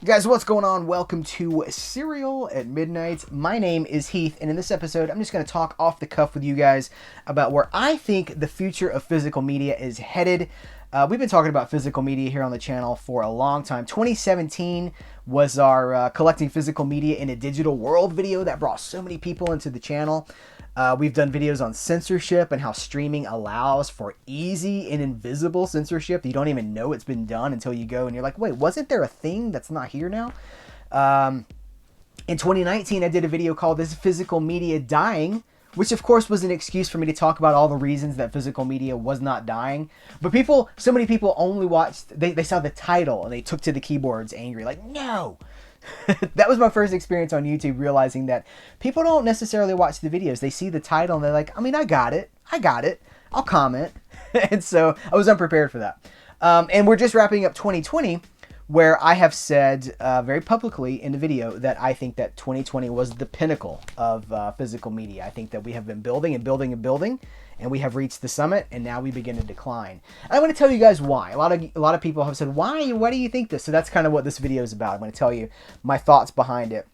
Guys, what's going on? Welcome to Serial at Midnight. My name is Heath, and in this episode, I'm just going to talk off the cuff with you guys about where I think the future of physical media is headed. We've been talking about physical media here on the channel for a long time. 2017 was our Collecting Physical Media in a Digital World video that brought so many people into the channel. We've done videos on censorship and how streaming allows for easy and invisible censorship. You don't even know it's been done until you go and you're like, wait, wasn't there a thing that's not here now? In 2019, I did a video called Is Physical Media Dying? Which of course was an excuse for me to talk about all the reasons that physical media was not dying. But so many people only watched, they saw the title and they took to the keyboards angry, like, no! That was my first experience on YouTube, realizing that people don't necessarily watch the videos. They see the title and they're like, I mean, I got it, I'll comment. And so I was unprepared for that. And we're just wrapping up 2020, where I have said very publicly in the video that I think that 2020 was the pinnacle of physical media. I think that we have been building and building and building, and we have reached the summit, and now we begin to decline. And I want to tell you guys why. A lot of people have said, why do you think this? So that's kind of what this video is about. I'm going to tell you my thoughts behind it.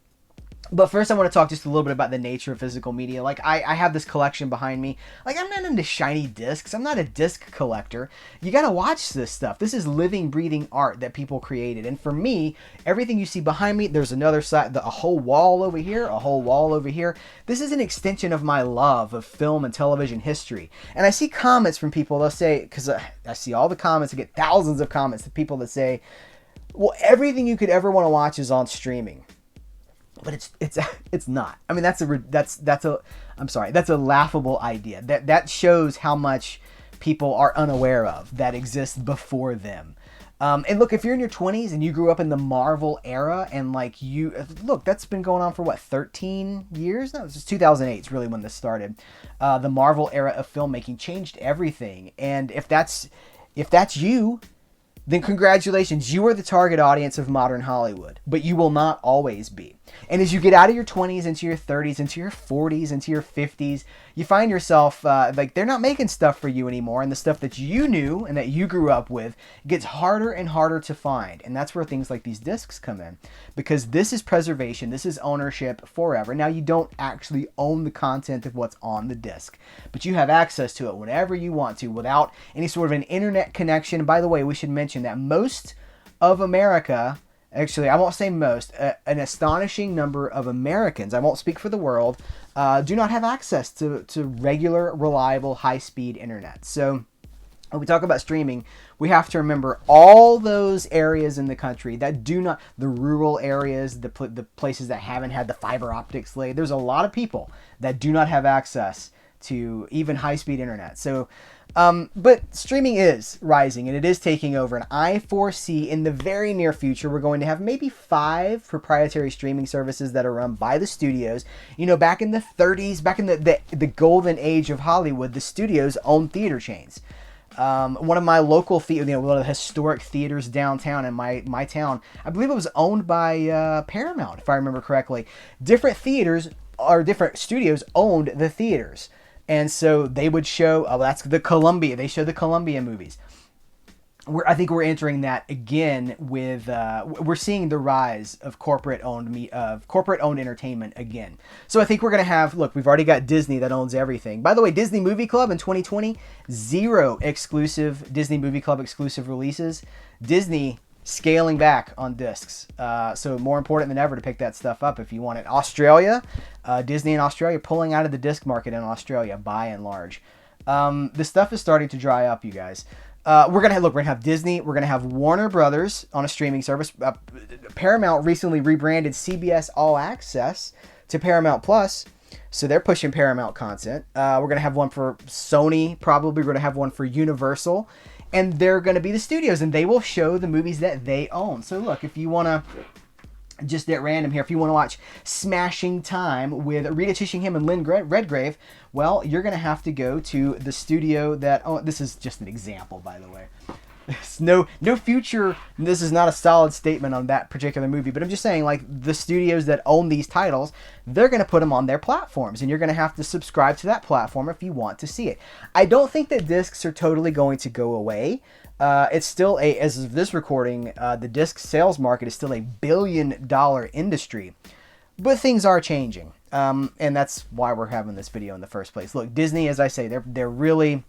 But first I want to talk just a little bit about the nature of physical media. Like, I have this collection behind me. Like, I'm not into shiny discs. I'm not a disc collector. You got to watch this stuff. This is living, breathing art that people created. And for me, everything you see behind me, there's another side, a whole wall over here, a whole wall over here. This is an extension of my love of film and television history. And I see comments from people, they'll say, because I see all the comments, I get thousands of comments of people that say, well, everything you could ever want to watch is on streaming. But it's not. I mean, that's a laughable idea. That shows how much people are unaware of that exists before them. And look, if you're in your 20s and you grew up in the Marvel era, and look, that's been going on for what, 13 years? No, it's just 2008 is really when this started. The Marvel era of filmmaking changed everything. And if that's you, then congratulations, you are the target audience of modern Hollywood, but you will not always be. And as you get out of your 20s into your 30s, into your 40s, into your 50s, you find yourself, like, they're not making stuff for you anymore, and the stuff that you knew and that you grew up with gets harder and harder to find. And that's where things like these discs come in, because this is preservation, this is ownership forever. Now, you don't actually own the content of what's on the disc, but you have access to it whenever you want to without any sort of an internet connection. By the way, we should mention that most of America, actually, I won't say most, an astonishing number of Americans, I won't speak for the world, do not have access to regular, reliable, high-speed internet. So when we talk about streaming, we have to remember all those areas in the country that do not, the rural areas, the places that haven't had the fiber optics laid. There's a lot of people that do not have access to even high-speed internet. So, but streaming is rising and it is taking over, and I foresee in the very near future we're going to have maybe 5 proprietary streaming services that are run by the studios. You know, back in the 30s, back in the golden age of Hollywood, the studios owned theater chains. One of my local one of the historic theaters downtown in my town, I believe it was owned by Paramount, if I remember correctly. Different theaters or different studios owned the theaters. And so they would show, that's the Columbia. They show the Columbia movies. I think we're entering that again with, we're seeing the rise of corporate-owned entertainment again. So I think we're going to have, look, we've already got Disney that owns everything. By the way, Disney Movie Club in 2020, 0 exclusive Disney Movie Club exclusive releases. Disney scaling back on discs. So more important than ever to pick that stuff up if you want it. Australia, Disney in Australia pulling out of the disc market in Australia by and large. This stuff is starting to dry up, you guys. We're gonna have Disney. We're gonna have Warner Brothers on a streaming service. Paramount recently rebranded CBS All Access to Paramount Plus. So they're pushing Paramount content. We're going to have one for Sony, probably. We're going to have one for Universal. And they're going to be the studios, and they will show the movies that they own. So look, if you want to, just at random here, if you want to watch Smashing Time with Rita Chishingham and Lynn Redgrave, well, you're going to have to go to the studio that... Oh, this is just an example, by the way. No future... This is not a solid statement on that particular movie, but I'm just saying, like, the studios that own these titles, they're going to put them on their platforms, and you're going to have to subscribe to that platform if you want to see it. I don't think that discs are totally going to go away. It's still as of this recording, the disc sales market is still a $1 billion industry, but things are changing. And that's why we're having this video in the first place. Look, Disney, as I say, they're really...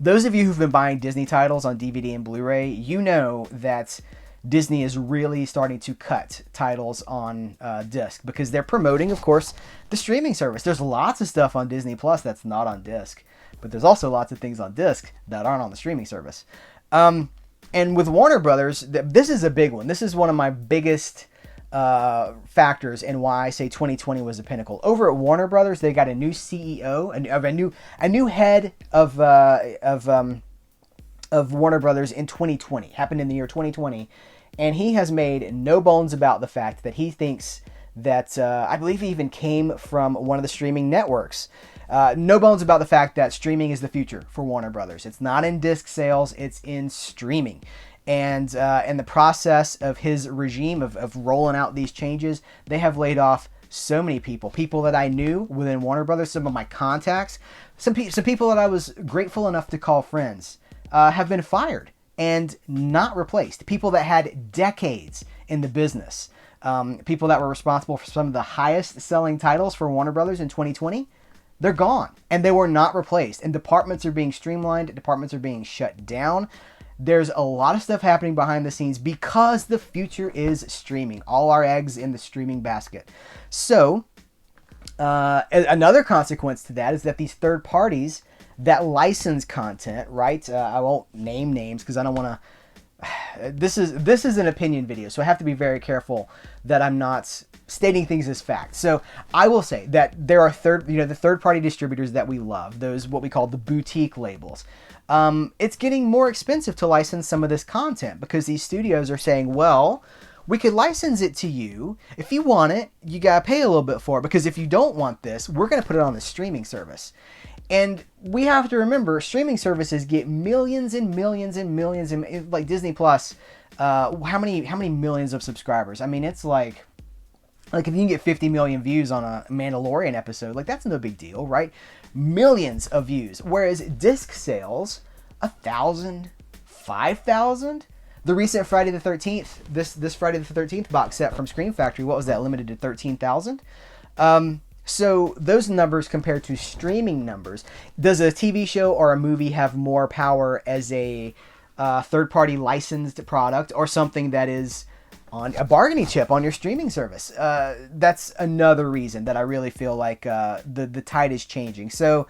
Those of you who've been buying Disney titles on DVD and Blu-ray, you know that Disney is really starting to cut titles on disc because they're promoting, of course, the streaming service. There's lots of stuff on Disney Plus that's not on disc, but there's also lots of things on disc that aren't on the streaming service. And with Warner Brothers, this is a big one. This is one of my biggest factors in why I say 2020 was a pinnacle. Over at Warner Brothers, they got a new CEO, a new head of Warner Brothers in 2020. Happened in the year 2020, and he has made no bones about the fact that he thinks that I believe he even came from one of the streaming networks. No bones about the fact that streaming is the future for Warner Brothers. It's not in disc sales, it's in streaming. And in the process of his regime of rolling out these changes, they have laid off so many people that I knew within Warner Brothers, some of my contacts, some people that I was grateful enough to call friends, have been fired and not replaced. People that had decades in the business, people that were responsible for some of the highest selling titles for Warner Brothers in 2020, they're gone and they were not replaced. And departments are being streamlined, departments are being shut down. There's a lot of stuff happening behind the scenes because the future is streaming. All our eggs in the streaming basket. So, another consequence to that is that these third parties that license content, right? I won't name names because I don't want to... This is an opinion video, so I have to be very careful that I'm not stating things as fact. So I will say that there are the third party distributors that we love, those what we call the boutique labels. It's getting more expensive to license some of this content because these studios are saying, well, we could license it to you. If you want it, you got to pay a little bit for it, because if you don't want this, we're going to put it on the streaming service. And we have to remember, streaming services get millions and millions and millions, and like Disney Plus, how many millions of subscribers? I mean, it's like if you can get 50 million views on a Mandalorian episode, like that's no big deal, right? Millions of views. Whereas disc sales, 1,000, 5,000. The recent Friday the 13th, this Friday the 13th box set from Scream Factory, what was that? Limited to 13,000. So those numbers compared to streaming numbers, does a TV show or a movie have more power as a third-party licensed product or something that is on a bargaining chip on your streaming service? That's another reason that I really feel like the tide is changing. So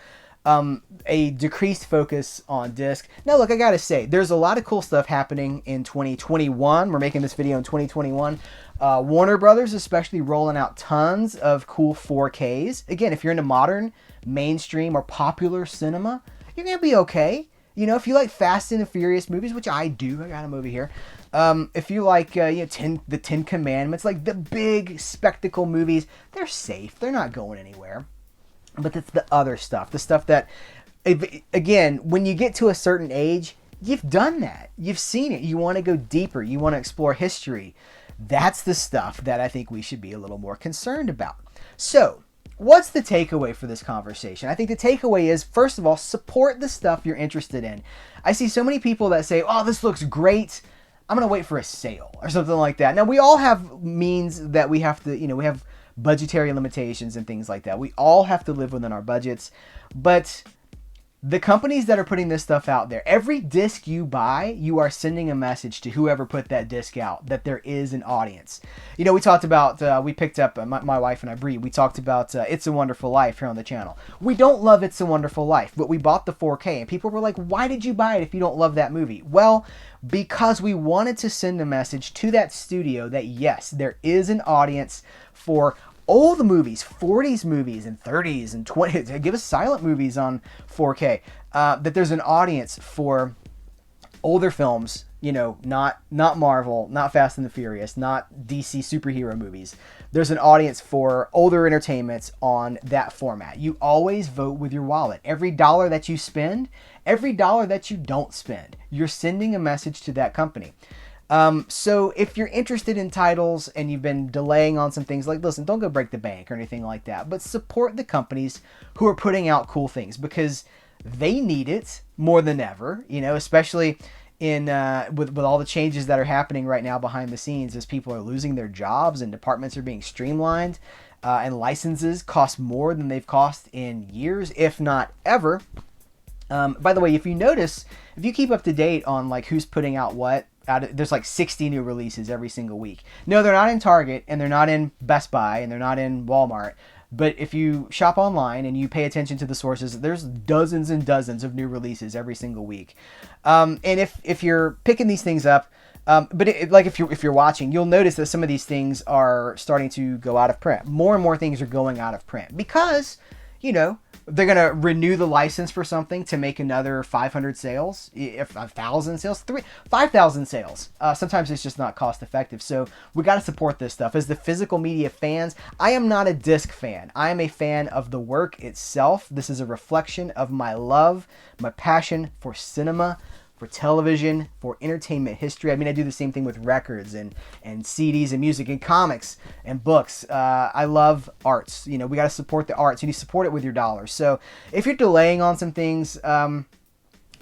a decreased focus on disc. Now look, I gotta say, there's a lot of cool stuff happening in 2021. We're making this video in 2021. Warner Brothers especially rolling out tons of cool 4Ks. Again, if you're into modern, mainstream, or popular cinema, you're gonna be okay. You know, if you like Fast and the Furious movies, which I do, I got them over here. If you like the Ten Commandments, like the big spectacle movies, they're safe. They're not going anywhere. But it's the other stuff, the stuff that, again, when you get to a certain age, you've done that. You've seen it. You want to go deeper. You want to explore history. That's the stuff that I think we should be a little more concerned about. So, what's the takeaway for this conversation? I think the takeaway is, first of all, support the stuff you're interested in. I see so many people that say, oh, this looks great, I'm going to wait for a sale or something like that. Now, we all have means that we have to, we have budgetary limitations and things like that. We all have to live within our budgets. But the companies that are putting this stuff out there, every disc you buy, you are sending a message to whoever put that disc out that there is an audience. We talked about, we picked up, my wife and I, Bree, we talked about It's a Wonderful Life here on the channel. We don't love It's a Wonderful Life, but we bought the 4K, and people were like, why did you buy it if you don't love that movie? Well, because we wanted to send a message to that studio that yes, there is an audience for old movies, 40s movies and 30s and 20s, give us silent movies on 4K, that there's an audience for older films, you know, not Marvel, not Fast and the Furious, not DC superhero movies. There's an audience for older entertainments on that format. You always vote with your wallet. Every dollar that you spend, every dollar that you don't spend, you're sending a message to that company. So if you're interested in titles and you've been delaying on some things, like, listen, don't go break the bank or anything like that, but support the companies who are putting out cool things, because they need it more than ever, you know, especially in with all the changes that are happening right now behind the scenes, as people are losing their jobs and departments are being streamlined, and licenses cost more than they've cost in years, if not ever. By the way, if you notice, if you keep up to date on like who's putting out what, there's like 60 new releases every single week. No, they're not in Target, and they're not in Best Buy, and they're not in Walmart. But if you shop online and you pay attention to the sources, there's dozens and dozens of new releases every single week. And if you're picking these things up, like if you're watching, you'll notice that some of these things are starting to go out of print. More and more things are going out of print because, you know, they're going to renew the license for something to make another 500 sales, if 1,000 sales, 5,000 sales. Sometimes it's just not cost effective. So we got to support this stuff. As the physical media fans, I am not a disc fan. I am a fan of the work itself. This is a reflection of my love, my passion for cinema, for television, for entertainment history. I mean, I do the same thing with records and CDs and music and comics and books. I love arts. You know, we got to support the arts, and you support it with your dollars. So if you're delaying on some things,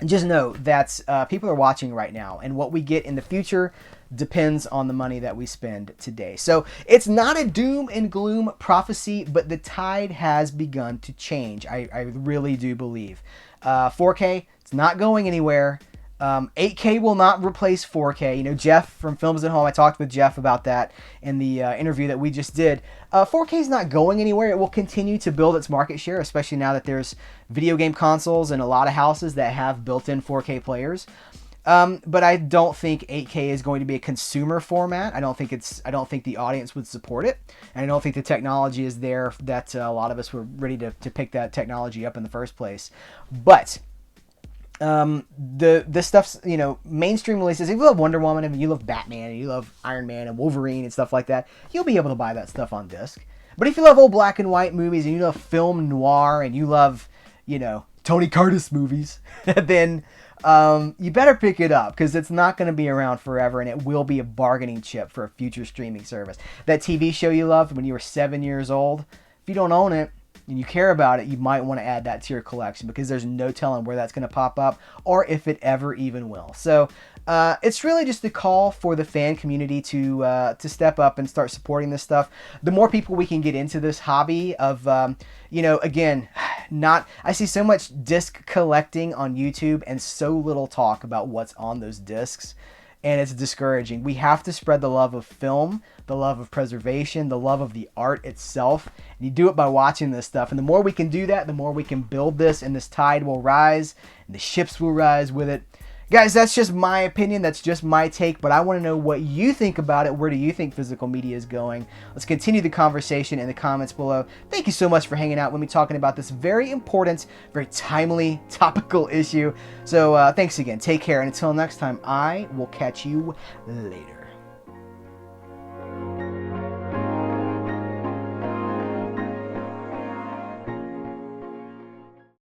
just know that people are watching right now, and what we get in the future depends on the money that we spend today. So it's not a doom and gloom prophecy, but the tide has begun to change. I really do believe. 4K, it's not going anywhere. 8K will not replace 4K. You know, Jeff from Films at Home, I talked with Jeff about that in the interview that we just did. 4K is not going anywhere. It will continue to build its market share, especially now that there's video game consoles and a lot of houses that have built-in 4K players. But I don't think 8K is going to be a consumer format. I don't think the audience would support it, and I don't think the technology is there that a lot of us were ready to pick that technology up in the first place. But this stuff's, you know, mainstream releases. If you love Wonder Woman and you love Batman and you love Iron Man and Wolverine and stuff like that, you'll be able to buy that stuff on disc. But if you love old black and white movies and you love film noir and you love, you know, Tony Curtis movies, then you better pick it up, because it's not going to be around forever, and it will be a bargaining chip for a future streaming service. That TV show you loved when you were 7 years old, if you don't own it and you care about it, you might want to add that to your collection, because there's no telling where that's going to pop up or if it ever even will. So it's really just a call for the fan community to step up and start supporting this stuff. The more people we can get into this hobby of, you know, again, I see so much disc collecting on YouTube and so little talk about what's on those discs. And it's discouraging. We have to spread the love of film, the love of preservation, the love of the art itself. And you do it by watching this stuff. And the more we can do that, the more we can build this, and this tide will rise, and the ships will rise with it. Guys, that's just my opinion. That's just my take. But I want to know what you think about it. Where do you think physical media is going? Let's continue the conversation in the comments below. Thank you so much for hanging out with me, talking about this very important, very timely, topical issue. So thanks again. Take care. And until next time, I will catch you later.